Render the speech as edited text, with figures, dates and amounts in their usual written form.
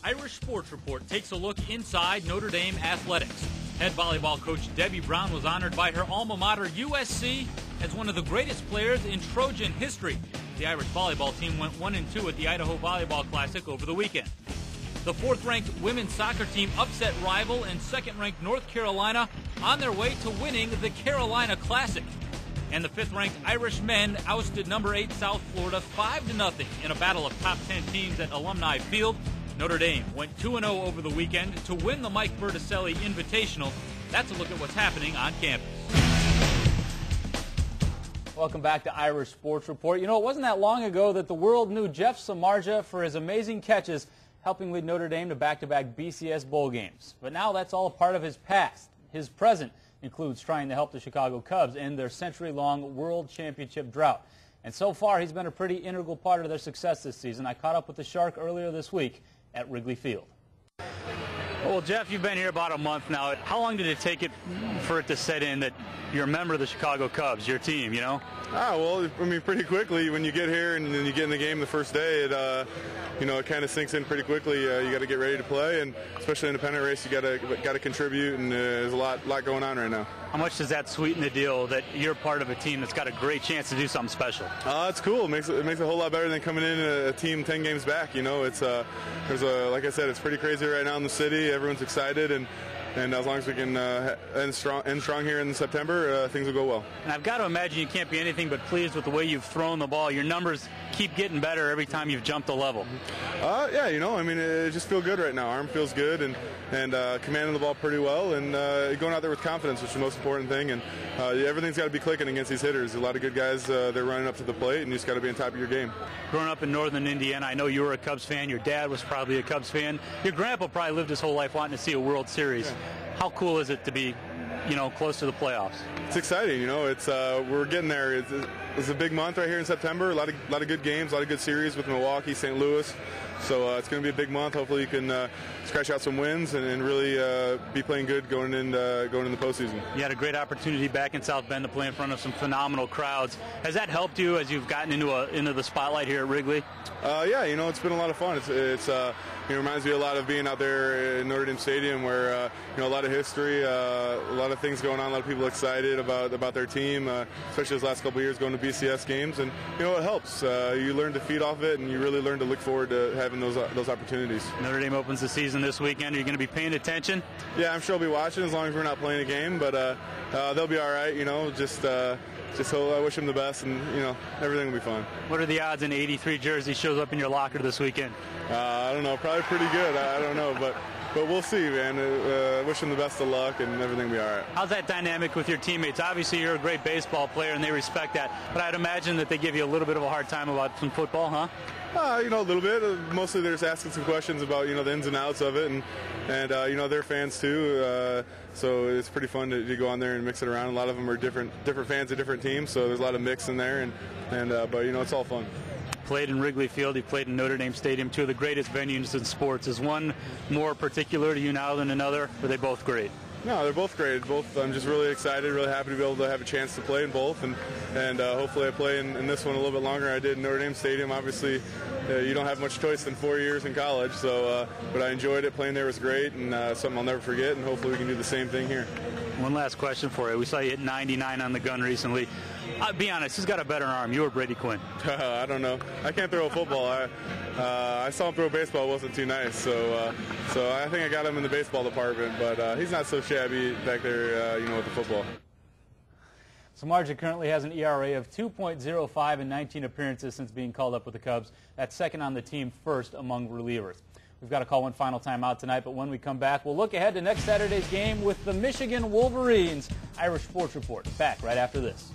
Irish Sports Report takes a look inside Notre Dame athletics. Head volleyball coach Debbie Brown was honored by her alma mater, USC, as one of the greatest players in Trojan history. The Irish volleyball team went 1-2 at the Idaho Volleyball Classic over the weekend. The fourth-ranked women's soccer team upset rival and second-ranked North Carolina on their way to winning the Carolina Classic. And the fifth-ranked Irish men ousted number 8 South Florida 5-0 in a battle of top 10 teams at Alumni Field. Notre Dame went 2-0 over the weekend to win the Mike Berticelli Invitational. That's a look at what's happening on campus. Welcome back to Irish Sports Report. You know, it wasn't that long ago that the world knew Jeff Samardzija for his amazing catches, helping lead Notre Dame to back-to-back BCS bowl games. But now that's all a part of his past. His present includes trying to help the Chicago Cubs end their century-long World Championship drought. And so far, he's been a pretty integral part of their success this season. I caught up with the Shark earlier this week at Wrigley Field. Well, Jeff, you've been here about a month now. How long did it take for it to set in that you're a member of the Chicago Cubs, your team, you know? Well, I mean, pretty quickly. When you get here and then you get in the game the first day, it kind of sinks in pretty quickly. You got to get ready to play, and especially in the pennant race, you got to contribute, and there's a lot going on right now. How much does that sweeten the deal that you're part of a team that's got a great chance to do something special? It's cool. It makes it a whole lot better than coming in a team 10 games back. You know, like I said, it's pretty crazy right now in the city. Everyone's excited, and as long as we can end strong here in September, things will go well. And I've got to imagine you can't be anything but pleased with the way you've thrown the ball. Your numbers keep getting better every time you've jumped a level. Yeah, I mean, it just feels good right now. Arm feels good, and commanding the ball pretty well, and going out there with confidence, which is the most important thing. And everything's got to be clicking against these hitters. A lot of good guys, they're running up to the plate, and you just got to be on top of your game. Growing up in northern Indiana, I know you were a Cubs fan. Your dad was probably a Cubs fan. Your grandpa probably lived his whole life wanting to see a World Series. Yeah. How cool is it to be, close to the playoffs? It's exciting, we're getting there. It's a big month right here in September. A lot of good games, a lot of good series with Milwaukee, St. Louis. So it's going to be a big month. Hopefully you can scratch out some wins and really be playing good going in the postseason. You had a great opportunity back in South Bend to play in front of some phenomenal crowds. Has that helped you as you've gotten into the spotlight here at Wrigley? Yeah, it's been a lot of fun. It reminds me a lot of being out there in Notre Dame Stadium, where a lot of history, a lot of things going on, a lot of people excited about their team, especially those last couple of years going to BCS games, and it helps. You learn to feed off it, and you really learn to look forward to having those opportunities. Notre Dame opens the season this weekend. Are you going to be paying attention? Yeah, I'm sure I'll be watching as long as we're not playing a game, but they'll be all right. Just so I wish them the best, and everything will be fine. What are the odds an 83 jersey shows up in your locker this weekend? I don't know, probably pretty good. I don't know, but we'll see, man. Wish them the best of luck, and everything will be all right. How's that dynamic with your teammates? Obviously, you're a great baseball player, and they respect that. But I'd imagine that they give you a little bit of a hard time about some football, huh? A little bit. Mostly they're just asking some questions about, the ins and outs of it, and they're fans too. So it's pretty fun to go on there and mix it around. A lot of them are different fans of different teams, so there's a lot of mix in there, but it's all fun. Played in Wrigley Field, he played in Notre Dame Stadium, two of the greatest venues in sports. Is one more particular to you now than another, or are they both great? No, they're both great. I'm just really excited, really happy to be able to have a chance to play in both, and hopefully I play in this one a little bit longer than I did in Notre Dame Stadium. Obviously, you don't have much choice than 4 years in college, but I enjoyed it. Playing there was great, and something I'll never forget, and hopefully we can do the same thing here. One last question for you. We saw you hit 99 on the gun recently. Be honest, who's got a better arm, you or Brady Quinn? I don't know. I can't throw a football. I saw him throw a baseball. It wasn't too nice. So I think I got him in the baseball department, but he's not so shabby back there, with the football. Samardzija currently has an ERA of 2.05 in 19 appearances since being called up with the Cubs. That's second on the team, first among relievers. We've got to call one final timeout tonight, but when we come back, we'll look ahead to next Saturday's game with the Michigan Wolverines. Irish Sports Report back right after this.